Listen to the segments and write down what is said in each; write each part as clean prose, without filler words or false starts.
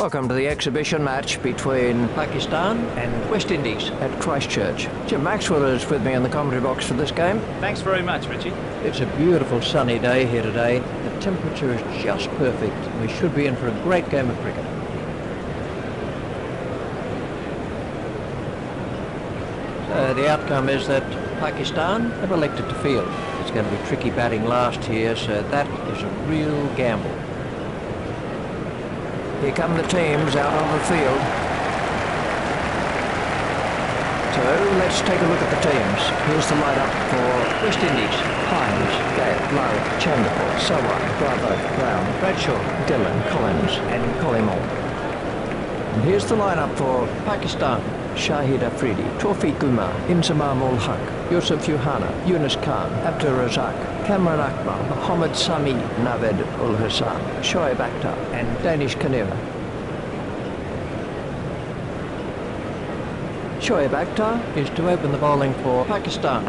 Welcome to the exhibition match between Pakistan and West Indies at Christchurch. Jim Maxwell is with me in the commentary box for this game. Thanks very much, Richie. It's a beautiful sunny day here today. The temperature is just perfect. We should be in for a great game of cricket. The outcome is that Pakistan have elected to field. It's going to be tricky batting last here, so that is a real gamble. Here come the teams out on the field. So let's take a look at the teams. Here's the lineup for West Indies. Hines, Gale, Lara, Chanderford, Sawai, Bravo, Brown, Bradshaw, Dillon, Collins and Collymore. And here's the lineup for Pakistan. Shahid Afridi, Tawfiq Umar, Inzamam ul Haq, Yusuf Yuhana, Yunus Khan, Abdur Razak, Kamran Akbar, Mohammad Sami, Naved ul Hassan, Shoaib Akhtar and Danish Kanira. Shoaib Akhtar is to open the bowling for Pakistan.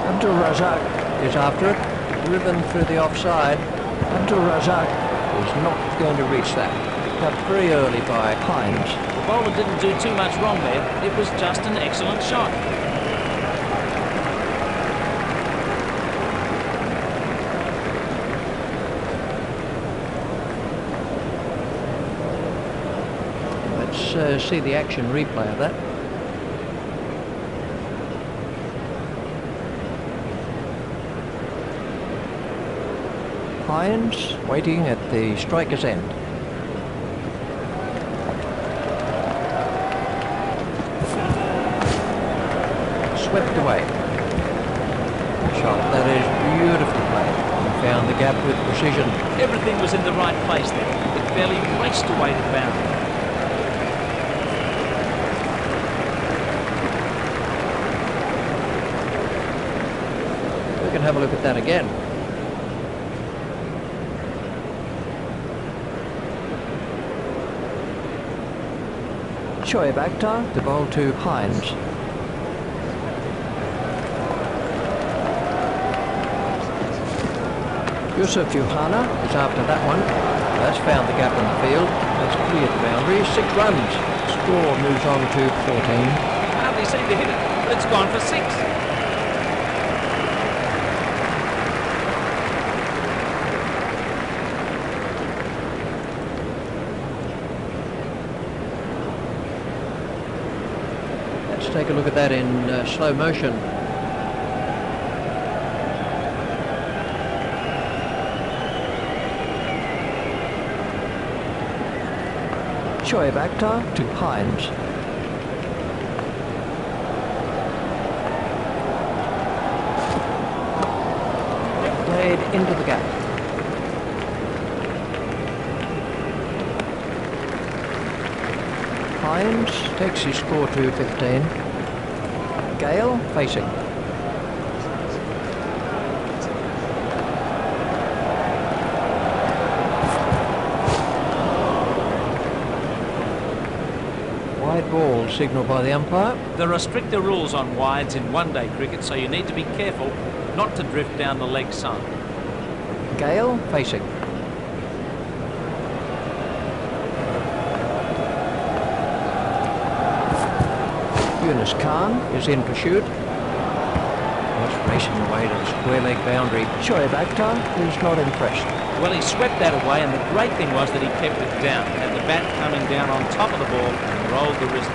Abdur Razak is after it, driven through the offside. Abdur Razak is not going to reach that. Cut very early by Hines. The bowler didn't do too much wrong there. It was just an excellent shot. Let's see the action replay of that. Hines waiting at the striker's end. Swept away. Shot that is beautifully played. He found the gap with precision. Everything was in the right place there. It fairly raced away to boundary. We can have a look at that again. Shoaib Akhtar to bowl to Hines. Yusuf Yuhana is after that one. That's found the gap in the field. That's cleared the boundary. 6 runs. Score moves on to 14. Hardly seemed to hit it, but it's gone for 6. Take a look at that in slow motion. Shoaib Akhtar to Hines. Played into the gap. Hines takes his score to 15. Gale facing. Wide ball signalled by the umpire. There are stricter rules on wides in one-day cricket, so you need to be careful not to drift down the leg side. Gale facing. Yunus Khan is in pursuit. That's racing away to the square leg boundary. Shoaib Akhtar is not impressed. Well, he swept that away, and the great thing was that he kept it down. Had the bat coming down on top of the ball and rolled the wrist.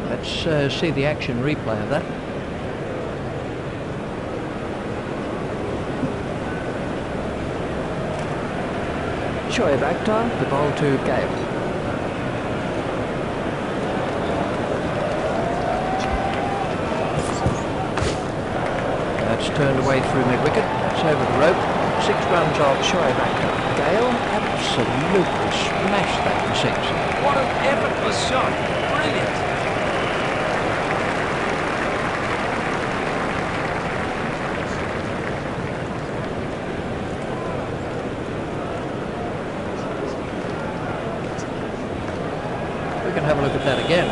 Let's see the action replay of that. Shoaib Akhtar, the ball to Gale. That's turned away through mid-wicket. That's over the rope. 6 runs off Shoaib Akhtar. Gale absolutely smashed that for 6. What an effortless shot. Brilliant. can have a look at that again.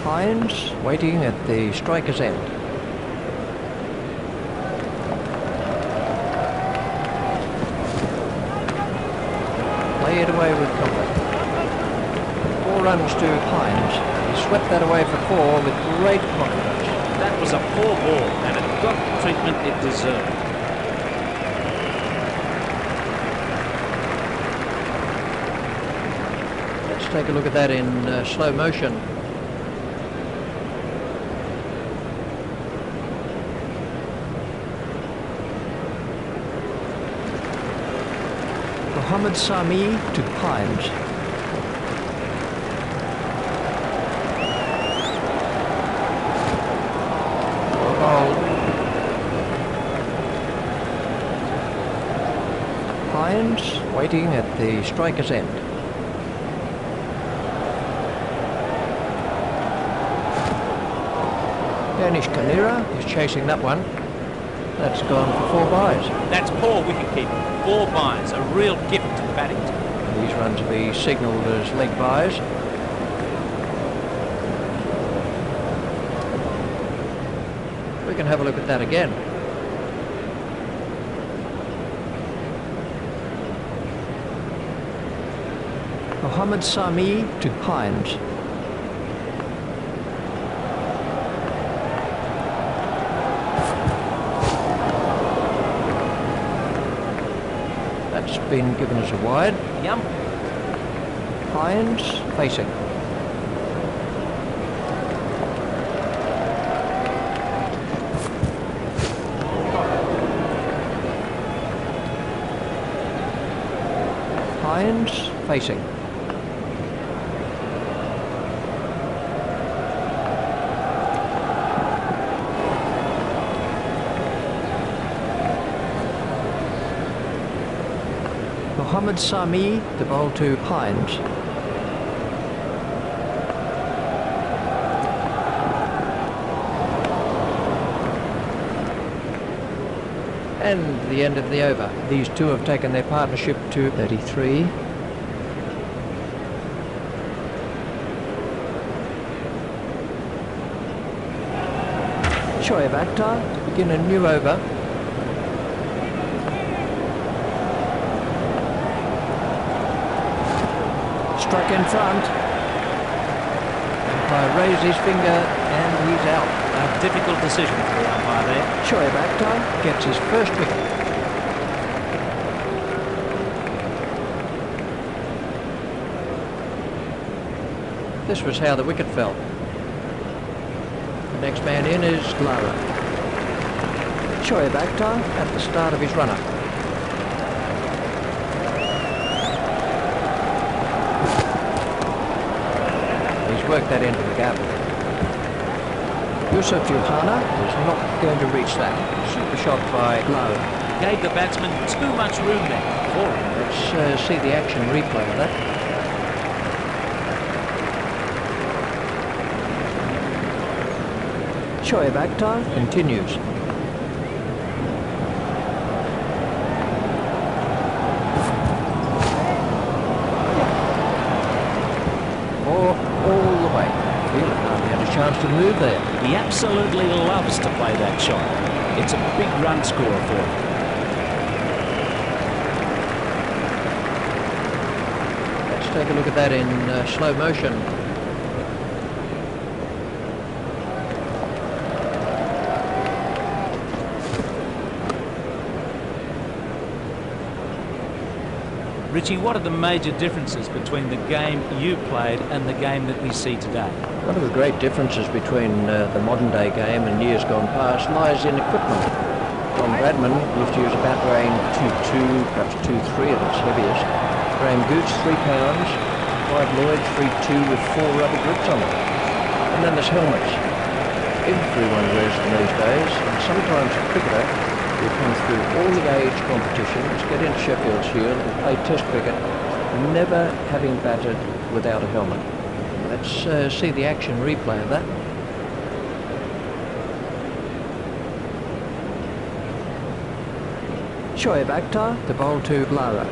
Hines waiting at the striker's end. Play it away with comfort. 4 runs to Hines. He swept that away for 4 with great confidence. That was a poor ball, and it got the treatment it deserved. Let's take a look at that in slow motion. Mohammad Sami to Hines. Hines waiting at the striker's end. Danish Kanira is chasing that one. That's gone for 4 byes. That's poor wicket-keeping. 4 byes, a real gift to Paddington. These runs will be signalled as leg byes. We can have a look at that again. Mohammad Sami to Hines. That's been given as a wide. Yum. Hines facing. Hines facing. Mohammad Sami, the ball to Hines. And the end of the over. These two have taken their partnership to 33. Shoaib Akhtar to begin a new over. Struck in front. Umpire raised his finger and he's out. A difficult decision for the umpire there. Shoaib Akhtar gets his first wicket. This was how the wicket fell. The next man in is Lara. Shoaib Akhtar at the start of his run-up. Work that into the gap. Yusuf Yohana is not going to reach that. Super shot by Lowe. Gave the batsman too much room there for him. Let's see the action replay of that. Shoaib Akhtar continues. Chance to move there. He absolutely loves to play that shot. It's a big run scorer for him. Let's take a look at that in slow motion. Richie, what are the major differences between the game you played and the game that we see today? One of the great differences between the modern day game and years gone past lies in equipment. John Bradman used to use a bat weighing 2.2, perhaps 2.3 at its heaviest. Graham Gooch, 3 pounds. Clive Lloyd, 3.2 with 4 rubber grips on them. And then there's helmets. Everyone wears them these days, and sometimes a cricketer will come through all the age competitions, get into Sheffield Shield and play Test cricket, never having batted without a helmet. Let's see the action replay of that. Shoaib Akhtar to bowl to Lara.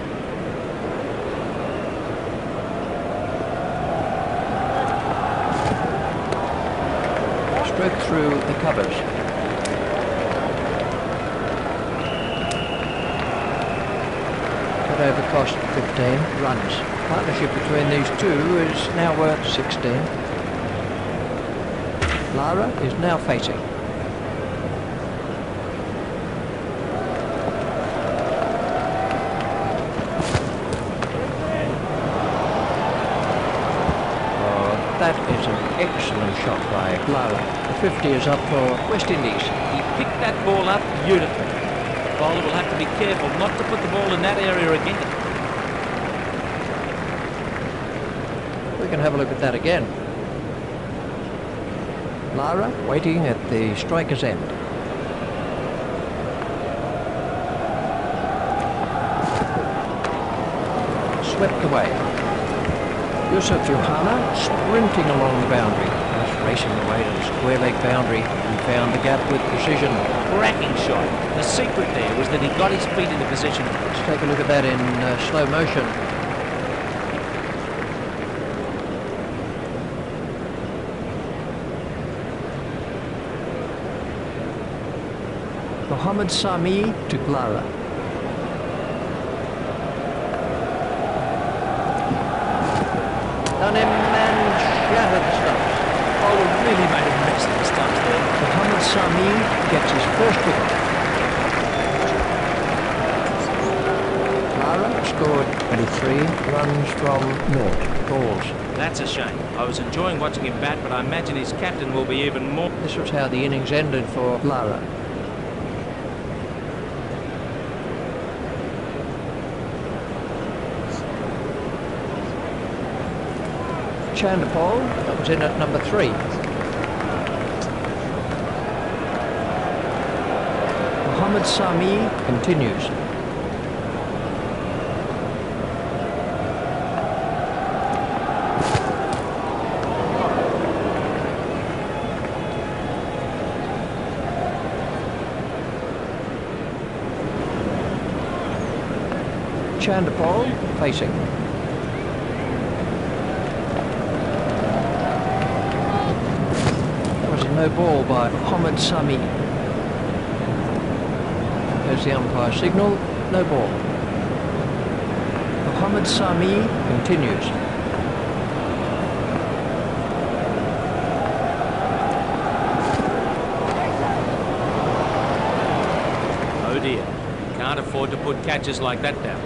Stroke through the covers. Cut over cost 15 runs. Partnership between these two is now worth 16. Lara is now facing. That is an excellent shot by Lara. The 50 is up for West Indies. He picked that ball up beautifully. The bowler will have to be careful not to put the ball in that area again. We can have a look at that again. Lara waiting at the striker's end. Swept away. Yusuf Johanna sprinting along the boundary, just racing away to the square leg boundary and found the gap with precision. Cracking shot. The secret there was that he got his feet into position. Let's take a look at that in slow motion. Mohammad Sami to Lara. Done him and shattered the stumps. Bowler really made a mess of the stumps there. Mohammad Sami gets his first wicket. Lara scored 23 runs from 0 balls. That's a shame. I was enjoying watching him bat, but I imagine his captain will be even more. This was how the innings ended for Lara. Chandapol, that was in at number 3. Mohammad Sami continues. Chandapol facing. No ball by Mohammad Sami. There's the umpire signal, no ball. Mohammad Sami continues. Oh dear, can't afford to put catches like that down.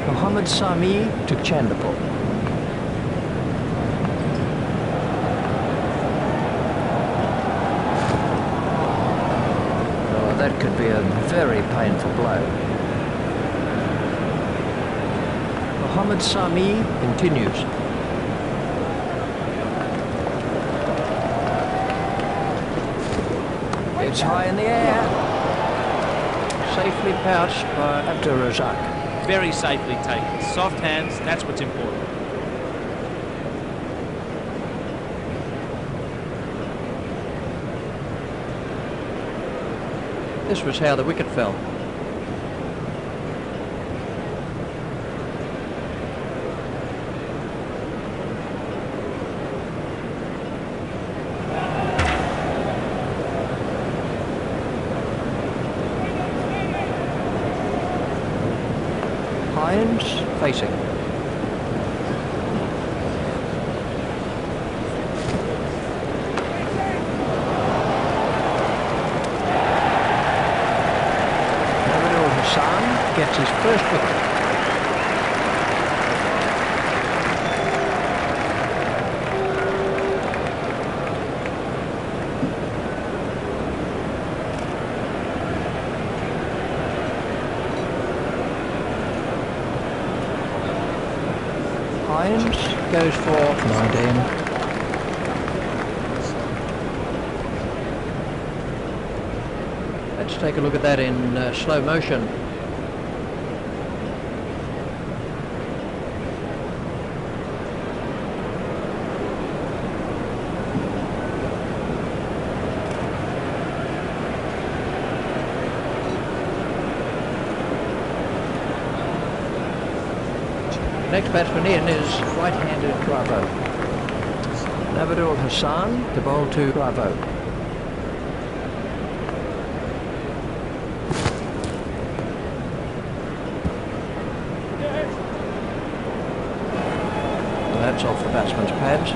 Mohammad Sami to Chandapol. Oh, that could be a very painful blow. Mohammad Sami continues. It's high in the air. Safely pouched by Abdur Razak. Very safely taken. Soft hands, that's what's important. This was how the wicket fell. Hines facing. Nabil Hassan gets his first wicket. Hines goes for 19. Let's take a look at that in slow motion. Next batsman in is right-handed Bravo. Navadul Hassan to bowl to Bravo. That's off the batsman's pads.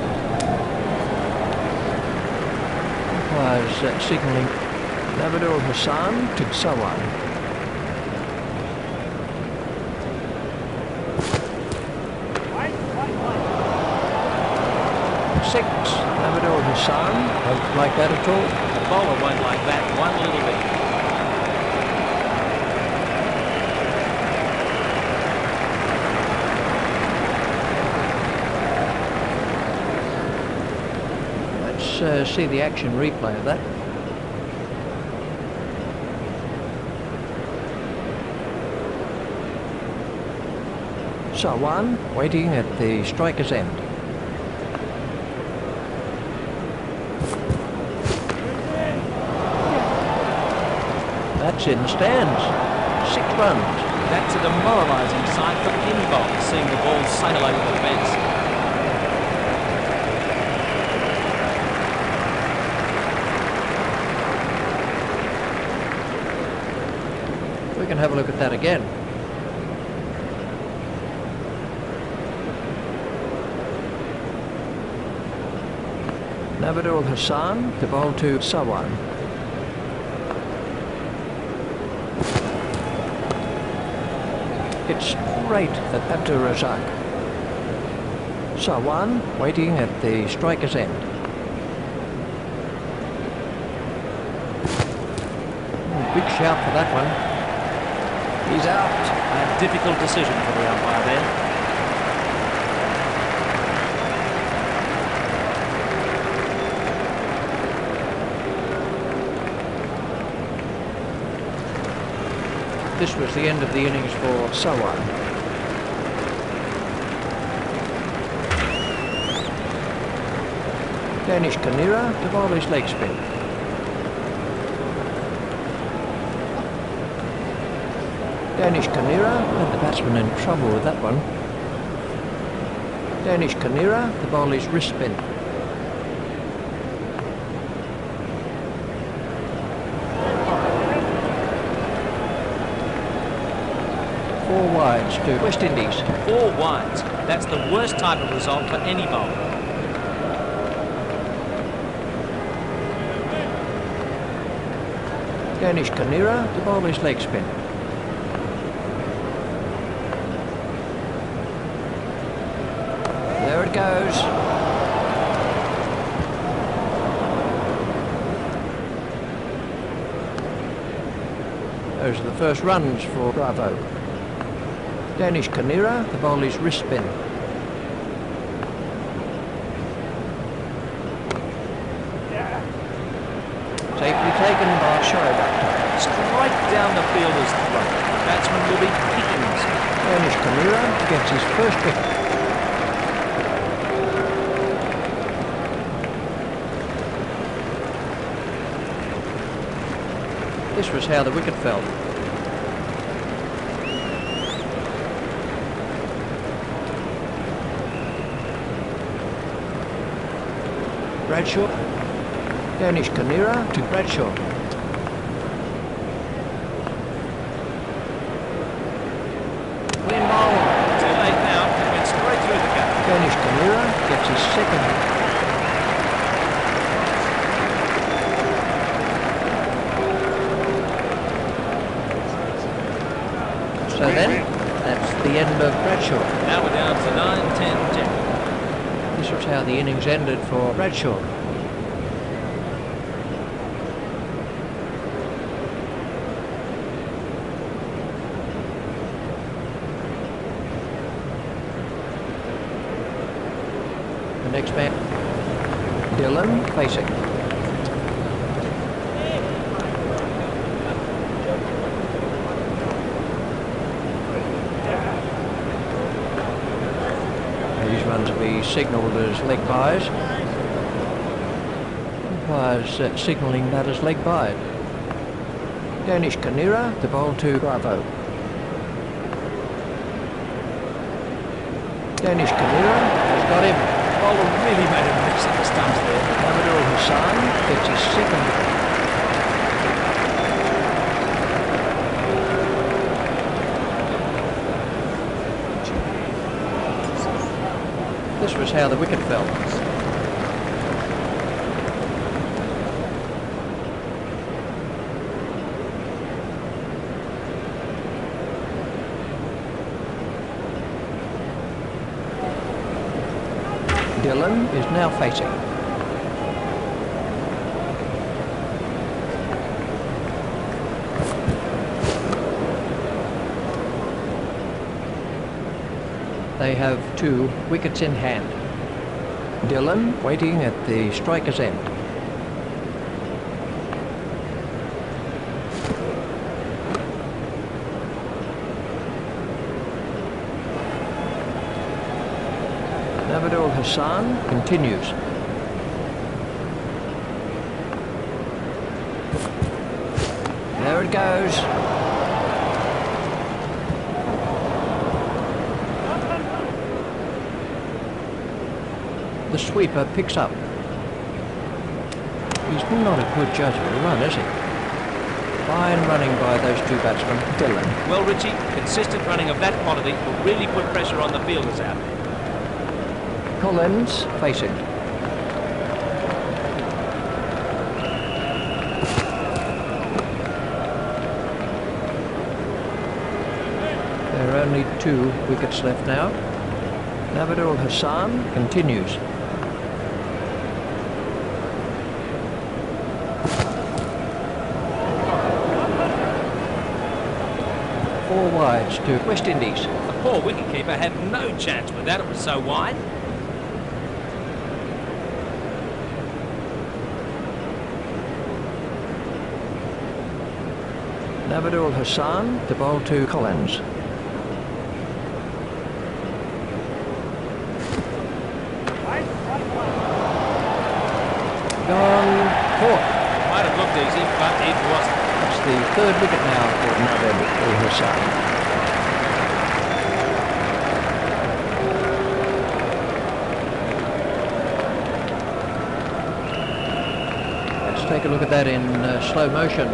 Umpires signalling Navadul Hassan to Sawan. 6. Navadul Hassan won't like that at all. The bowler won't like that one little bit. Let's see the action replay of that. Sawan waiting at the striker's end. That's in the stands. 6 runs. That's a demoralising sight for any bowler, seeing the ball sail over the fence. We can have a look at that again. Navadul Hassan to bowl to Sawan. It's straight at Abdur Razak. Sawan waiting at the striker's end. Big shout for that one. He's out. A difficult decision for the umpire there. This was the end of the innings for Sawan. Danish Kanira to bowl his leg spin. Danish Kanira, and the batsman in trouble with that one. Danish Kanira to bowl his wrist spin. Four wides to West Indies. 4 wides. That's the worst type of result for any bowler. Danish Kanira to bowl his leg spin. There it goes. Those are the first runs for Bravo. Danish Kanira to bowl his wrist spin. Safely taken by Shoaib Akhtar. Straight down the fielder's throat. The batsman will be kicking himself. Danish Kanira gets his first wicket. This was how the wicket fell. Bradshaw. Danish Kanira to Bradshaw. Clean bowl. Too late now. It went straight through the gap. Danish Kanira gets his second. So then, that's the end of Bradshaw. Now we're down to 9, 10, 10. This was how the innings ended for Bradshaw. Next man. Dillon facing. These runs will be signalled as leg byes. Umpires signalling that as leg by. Danish Kanira, the ball to Bravo. Danish Kanira has got him. Bowler really made a mess of the stumps there. Amadou Hassan gets his second. This was how the wicket fell. Dillon is now facing. They have 2 wickets in hand. Dillon waiting at the striker's end. Abdul Hassan continues. There it goes. The sweeper picks up. He's not a good judge of a run, is he? Fine running by those 2 batsmen. Dillon. Well, Richie, consistent running of that quality will really put pressure on the fielders out there. Collins facing. There are only 2 wickets left now. Abdul Hassan continues. Four wides to West Indies. The poor wicketkeeper had no chance with that, it was so wide. Abdul Hassan, the ball to Collins. Gone caught. Might have looked easy, but it wasn't. That's the 3rd wicket now for Abdul Hassan. Let's take a look at that in slow motion.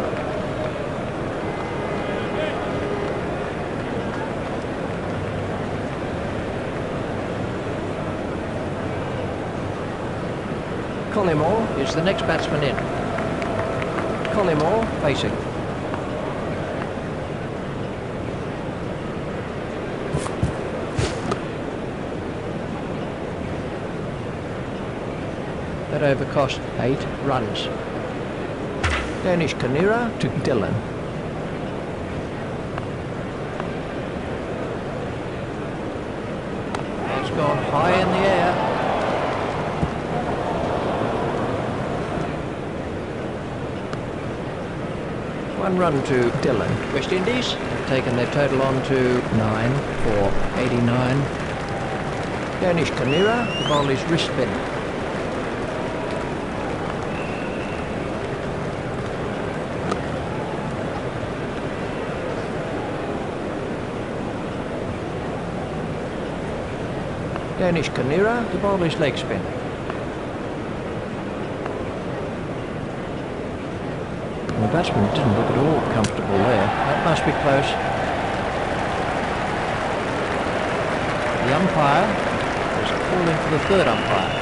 Collymore is the next batsman in. Collymore facing. That over cost 8 runs. Danish Kanira to Dillon. It's gone high in the air. One run to Dillon. West Indies have taken their total on to 9 for 89. Danish Kanira, the ball is wrist spin. Danish Kanira, the ball is leg spin. The batsman didn't look at all comfortable there. That must be close. The umpire is calling for the 3rd umpire.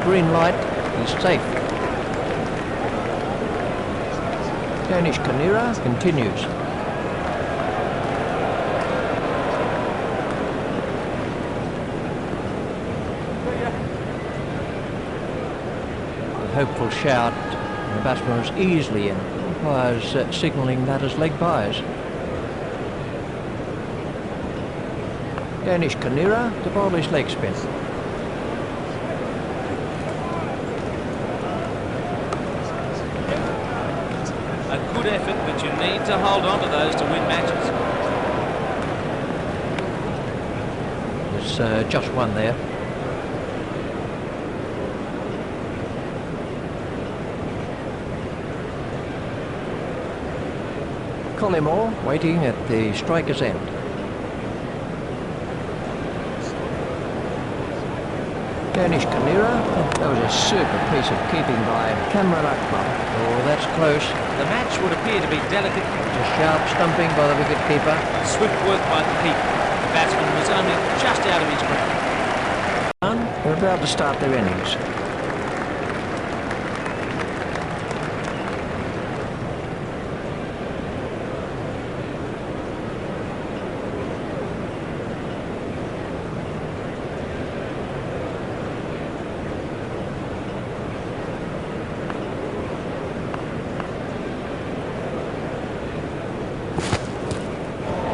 green light, he's safe. Danish Kanira continues. A hopeful shout, and the batsman was easily in. Umpires signalling that as leg byes. Danish Kanira to bowl his leg spin. A good effort, but you need to hold on to those to win matches. There's just one there. Collymore waiting at the striker's end. Danish Kanira, that was a super piece of keeping by Kamran Akbar. Oh, that's close. The match would appear to be delicate. A sharp stumping by the wicketkeeper. Swift work by the keeper. The batsman was only just out of his ground. They're about to start their innings.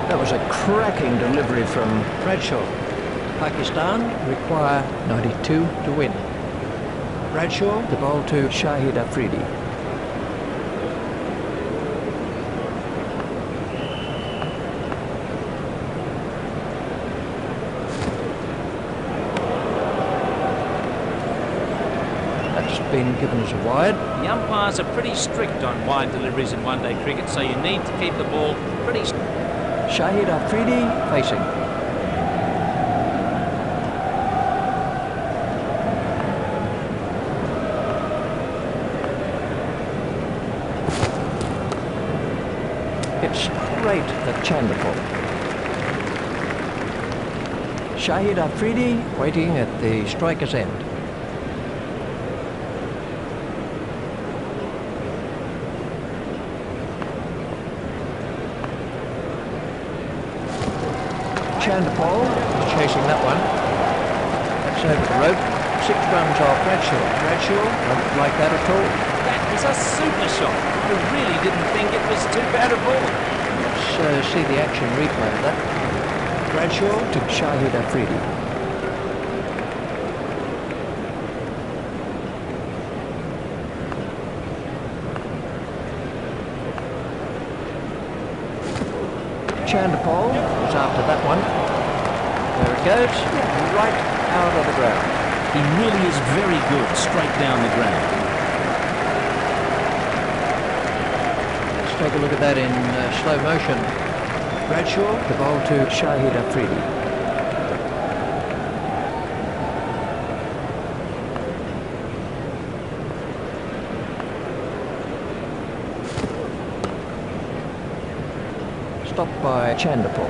That was a cracking delivery from Bradshaw. Pakistan require 92 to win. Bradshaw to bowl to Shahid Afridi. That's been given as a wide. The umpires are pretty strict on wide deliveries in one-day cricket, so you need to keep the ball pretty strict. Shahid Afridi facing. It's straight at Chanderful. Shahid Afridi waiting at the striker's end. Chanderful chasing that one. That's over the rope. 6 runs off Bradshaw. Bradshaw don't like that at all. That was a super shot. I really didn't think it was too bad a ball. Let's see the action replay of that. Bradshaw to Shahid Afridi. Chanderful is after that one. There it goes, right out of the ground. He really is very good straight down the ground. Let's take a look at that in slow motion. Bradshaw, the ball to Shahid Afridi. Stopped by Chanderful.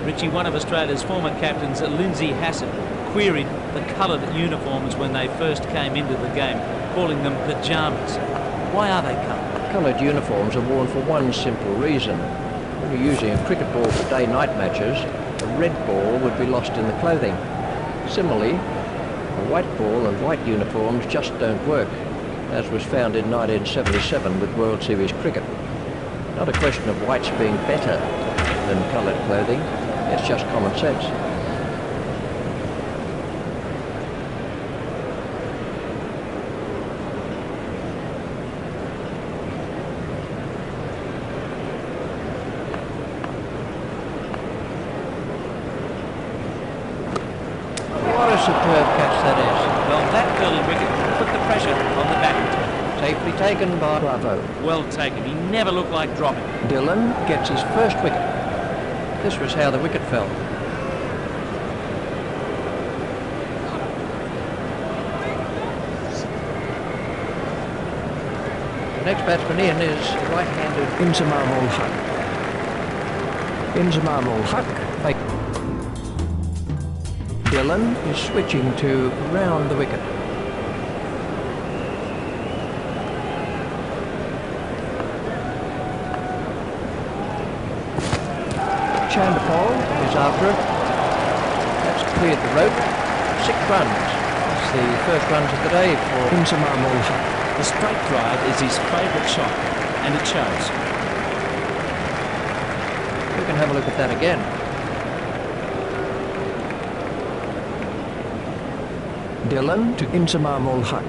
Richie, one of Australia's former captains, Lindsay Hassett, queried the coloured uniforms when they first came into the game, calling them pyjamas. Why are they coloured? Coloured uniforms are worn for one simple reason. When you're using a cricket ball for day-night matches, a red ball would be lost in the clothing. Similarly, a white ball and white uniforms just don't work, as was found in 1977 with World Series cricket. Not a question of whites being better than coloured clothing, it's just common sense. What a superb catch that is. Well, that curling wicket put the pressure on the batting. Safely taken by Bravo. Well taken. He never looked like dropping. Dillon gets his first wicket. This was how the wicket fell. The next batsman in is right-handed Inzamam ul Haq. Inzamam ul Haq. Dillon is switching to round the wicket. Chandapal is after it. That's cleared the rope. 6 runs. That's the first runs of the day for Inzamam ul Haq. The straight drive is his favourite shot, and it shows. We can have a look at that again. Dillon to Inzamam ul Haq.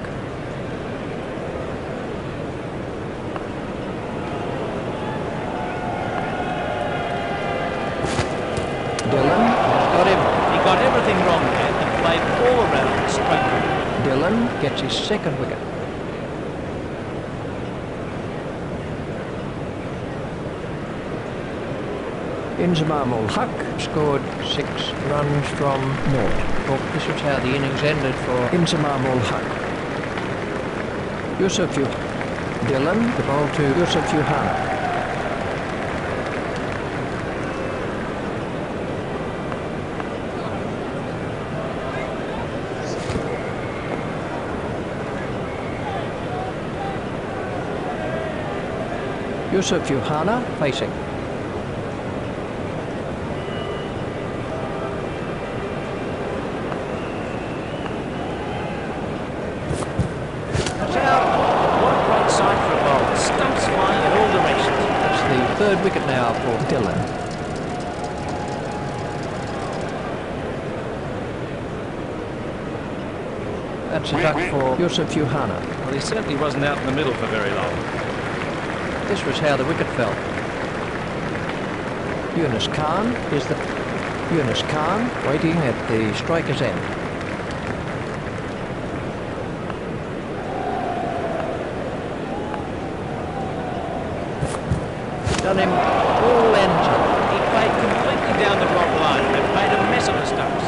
Dillon has got him. He got everything wrong there and played all around straight. Dillon gets his second wicket. Inzamam ul Haq scored 6 runs from naught. Well, this was how the innings ended for Inzamam ul Haq. Yusuf Dillon to bowl to Yusuf Yuhana. Yusuf Yuhana facing. Third wicket now for Dillon. That's a duck for Yusuf Yuhana. Well, he certainly wasn't out in the middle for very long. This was how the wicket fell. Yunus Khan waiting at the striker's end. Done him all ends up. He played completely down the wrong line and made a mess of the stumps.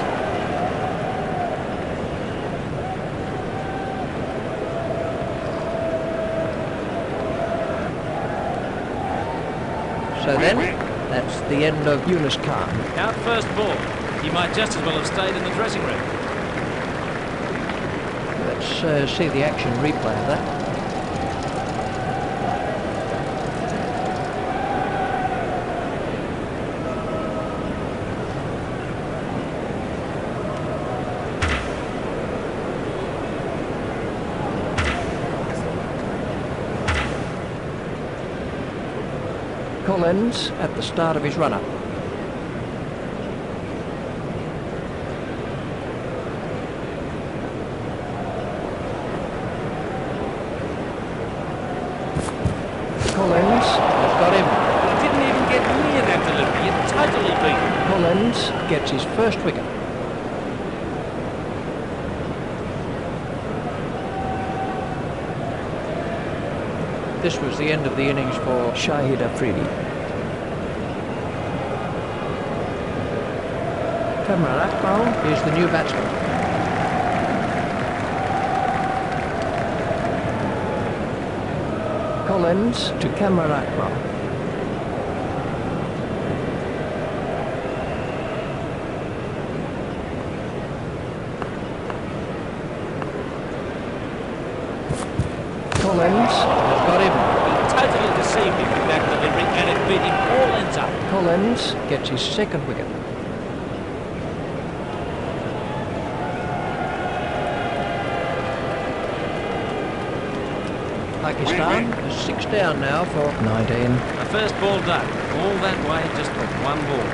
So then, that's the end of Yunus Khan. Out first ball. He might just as well have stayed in the dressing room. Let's see the action replay of that. Collins at the start of his run-up. Collins has got him. He didn't even get near that delivery. It totally beat him. Collins gets his first wicket. This was the end of the innings for Shahid Afridi. Kamran Akmal is the new batsman. Collins to Kamran Akmal. Collins has got him. He totally deceived him with that delivery and it beat him all ends up. Collins gets his second wicket. Pakistan is 6 down now for 19. The first ball done. All that way just for one ball.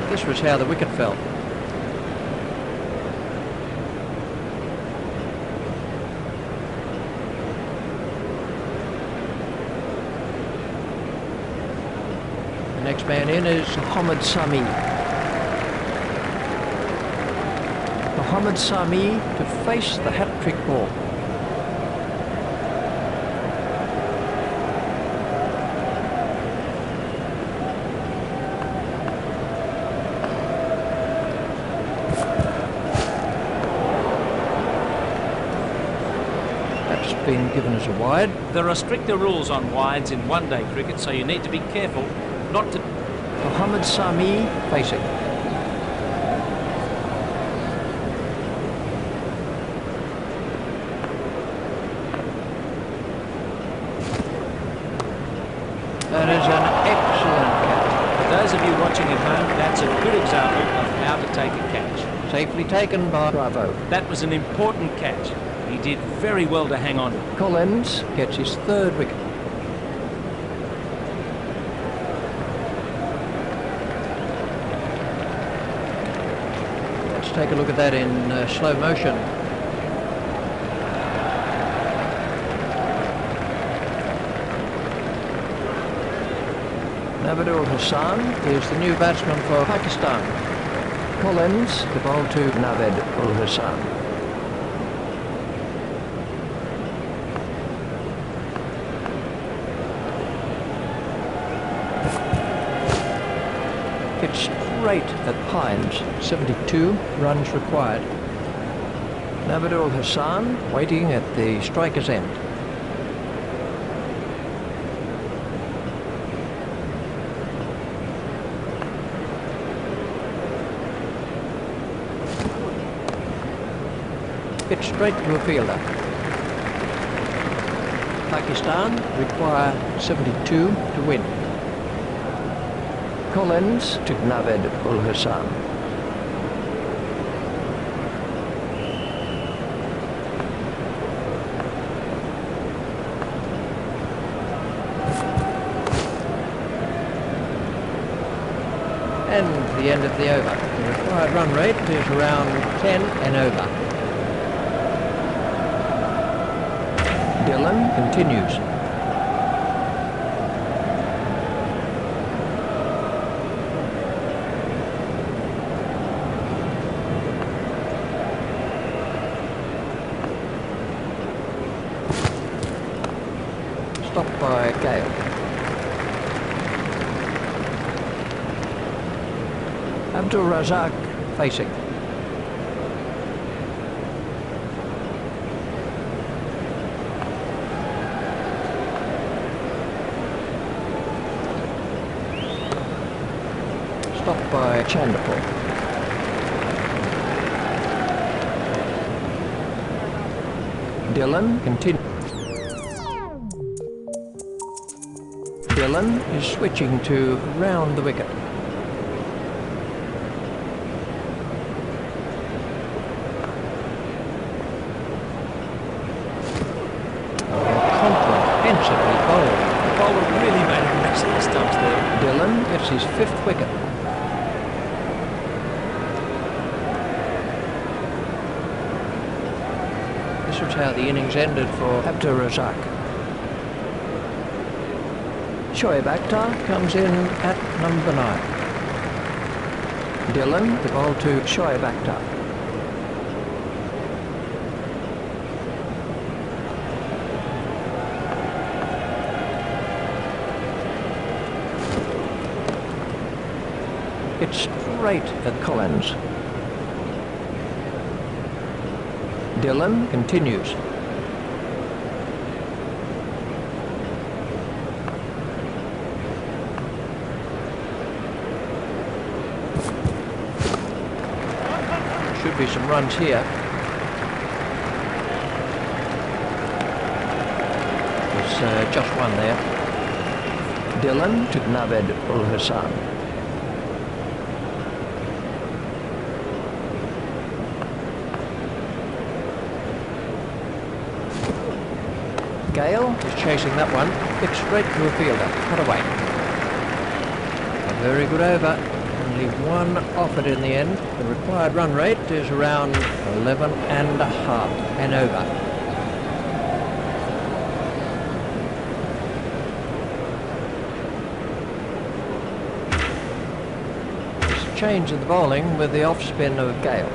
This was how the wicket fell. The next man in is Mohammad Sami. Mohammad Sami to face the hat-trick ball. Been given as a wide. There are stricter rules on wides in one-day cricket, so you need to be careful not to... Mohammad Sami facing. That is an excellent catch. watching at home, that's a good example of how to take a catch. Safely taken by Bravo. That was an important catch. He did very well to hang on. Collins gets his third wicket. Let's take a look at that in slow motion. Navadul Hassan is the new batsman for Pakistan. Collins to bowl to Naved ul Hassan. It's straight at Hines, 72 runs required. Navadul Hassan waiting at the striker's end. It's straight to a fielder. Pakistan require 72 to win. Collins to Naved ul Hassan. And the end of the over. The required run rate is around 10 and over. Dillon continues. Stopped by Gale. Abdul Razak facing. Stopped by Chandapur. Dillon continues. Dillon is switching to round the wicket. Comprehensively bowled. The bowler really made a mess of the stumps there. Dillon gets his fifth wicket. This was how the innings ended for Abdur Razak. Shoaib Akhtar comes in at number 9. Dillon to bowl to Shoaib Akhtar. It's straight at Collins. Dillon continues. Should be some runs here. There's just one there. Dillon to Naved ul Hassan. Gale is chasing that one. It's straight to a fielder. Cut away. A very good over. Only one offered in the end. The required run rate is around 11 and a half and over. There's a change in the bowling with the off-spin of Gale.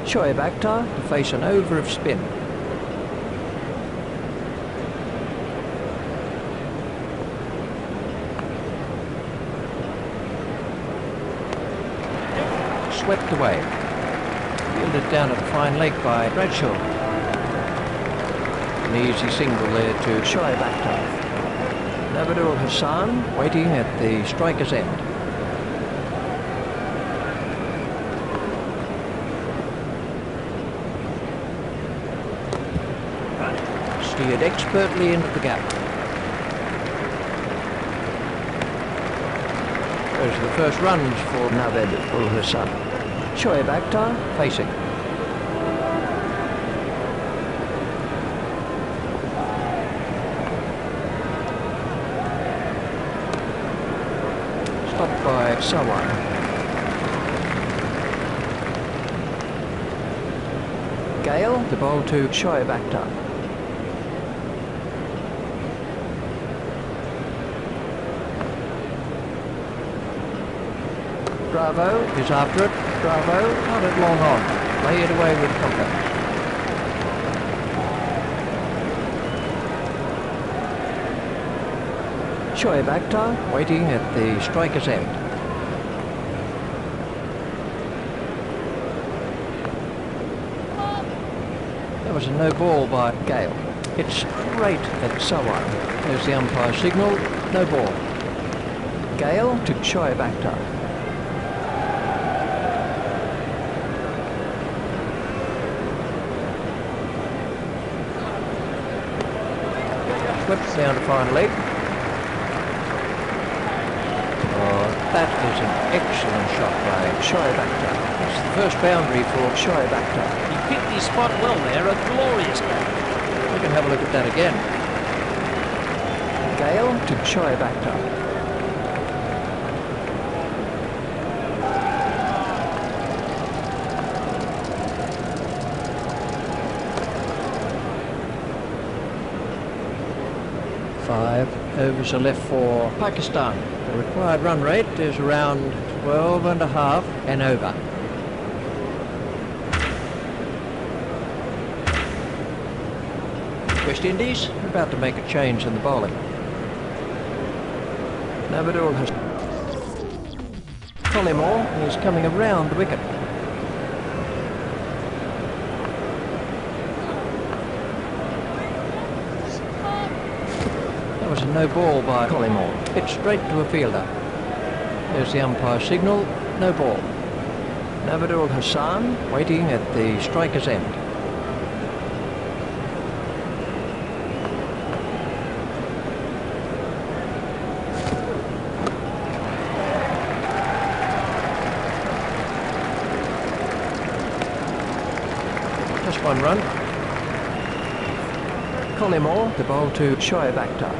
Shoaib Akhtar to face an over of spin. Swept away. Fielded down at fine leg by Bradshaw. An easy single there to Shoaib Akhtar. Navadul Hassan waiting at the striker's end. Steered expertly into the gap. Those are the first runs for Naved Ul Hassan. Shoaib Akhtar facing. Stopped by Sawan. Gale, the ball to Shoaib Akhtar. Bravo is after it. Bravo, not it long on. Play it away with confidence. Shoaib Akhtar waiting at the striker's end. That was a no ball by Gale. It's straight at Sawan. There's the umpire signal, no ball. Gale to Shoaib Akhtar. Whips down to fine leg. Oh, that is an excellent shot by Shoaib Akhtar. It's the first boundary for Shoaib Akhtar. He picked his spot well there, a glorious goal. We can have a look at that again. Gale to Shoaib Akhtar. Five overs are left for Pakistan. The required run rate is around 12.5 and over. West Indies are about to make a change in the bowling. Navadul has... Collymore is coming around the wicket. That was a no ball by Collymore. Hit straight to a fielder. There's the umpire signal, no ball. Navadul Hassan waiting at the striker's end. Just one run. Collymore, the ball to Shoaib Akhtar.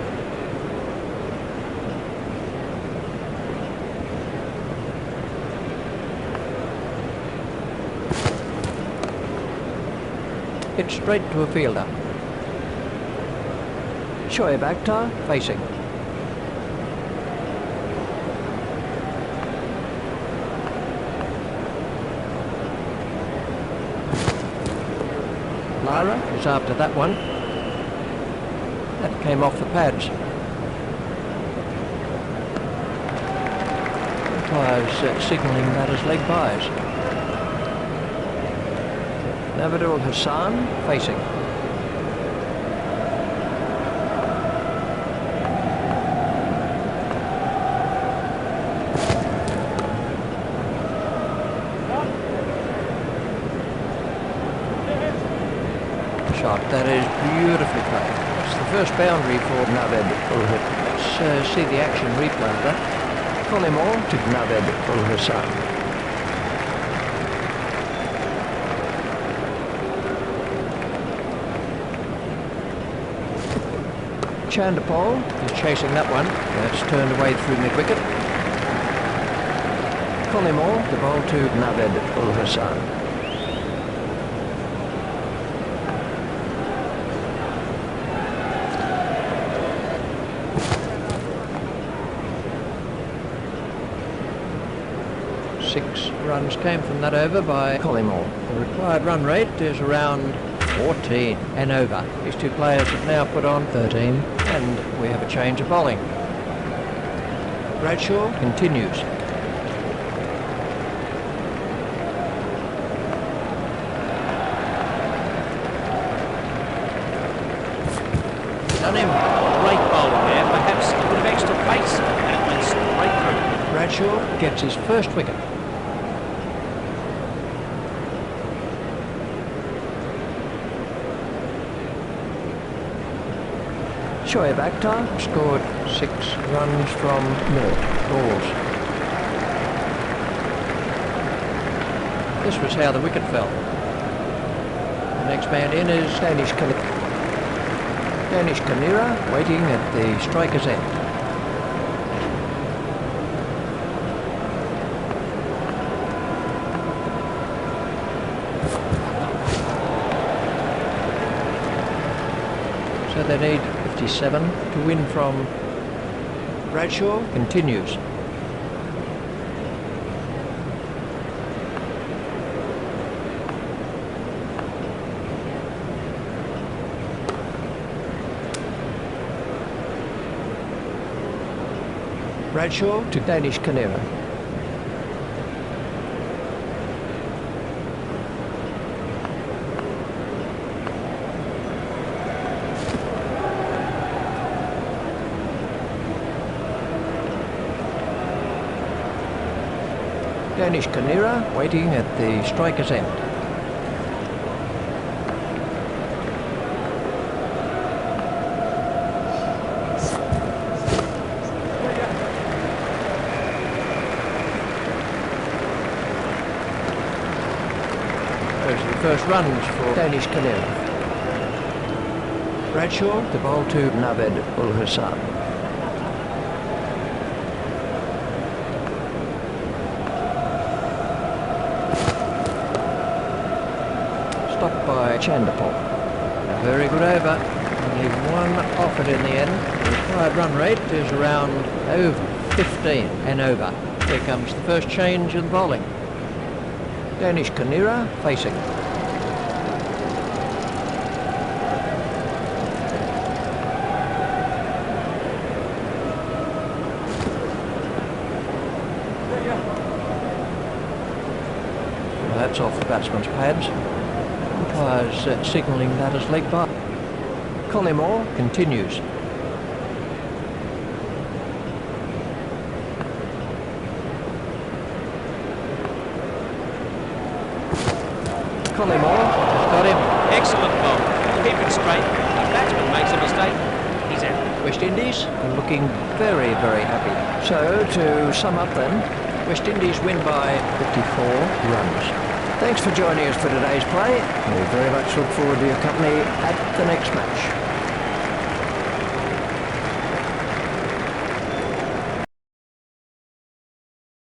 Hit straight to a fielder. Shoaib Akhtar facing. Lara is after that one. That came off the pads. Umpires signalling that as leg byes. Navadul Hassan facing. Shot, that is beautifully played. That's the first boundary for Naved Ul Hassan. Let's see the action replay of that. Collymore to Naved Ul Hassan. Chandapal is chasing that one. That's turned away through mid-wicket. Collymore, the ball to Naved Ul Hassan. Six runs came from that over by Collymore. The required run rate is around 14 and over. These two players have now put on 13 and we have a change of bowling. Bradshaw continues. Done him. Great bowling there. Perhaps a bit of extra pace and went straight through. Bradshaw gets his first wicket. Shoaib Akhtar scored 6 runs from 0 balls. This was how the wicket fell. The next man in is Danish Kanira, waiting at the striker's end. So they need 57 to win from Bradshaw. Continues. Bradshaw to Danish Kanira. Danish Kanira waiting at the striker's end. Those are the first runs for Danish Kanira. Bradshaw, the ball to Naved Ul Hassan. Stopped by Chandapal. A very good over. Only one off it in the end. The required run rate is around over 15 and over. Here comes the first change in bowling. Danish Kanira facing. Well, that's off the batsman's pads. Umpires signalling that as leg by. Collymore continues. Collymore has got him. Excellent ball. Keep it straight. The batsman makes a mistake. He's out. West Indies are looking very, very happy. So, to sum up then, West Indies win by 54 runs. Thanks for joining us for today's play. We very much look forward to your company at the next match.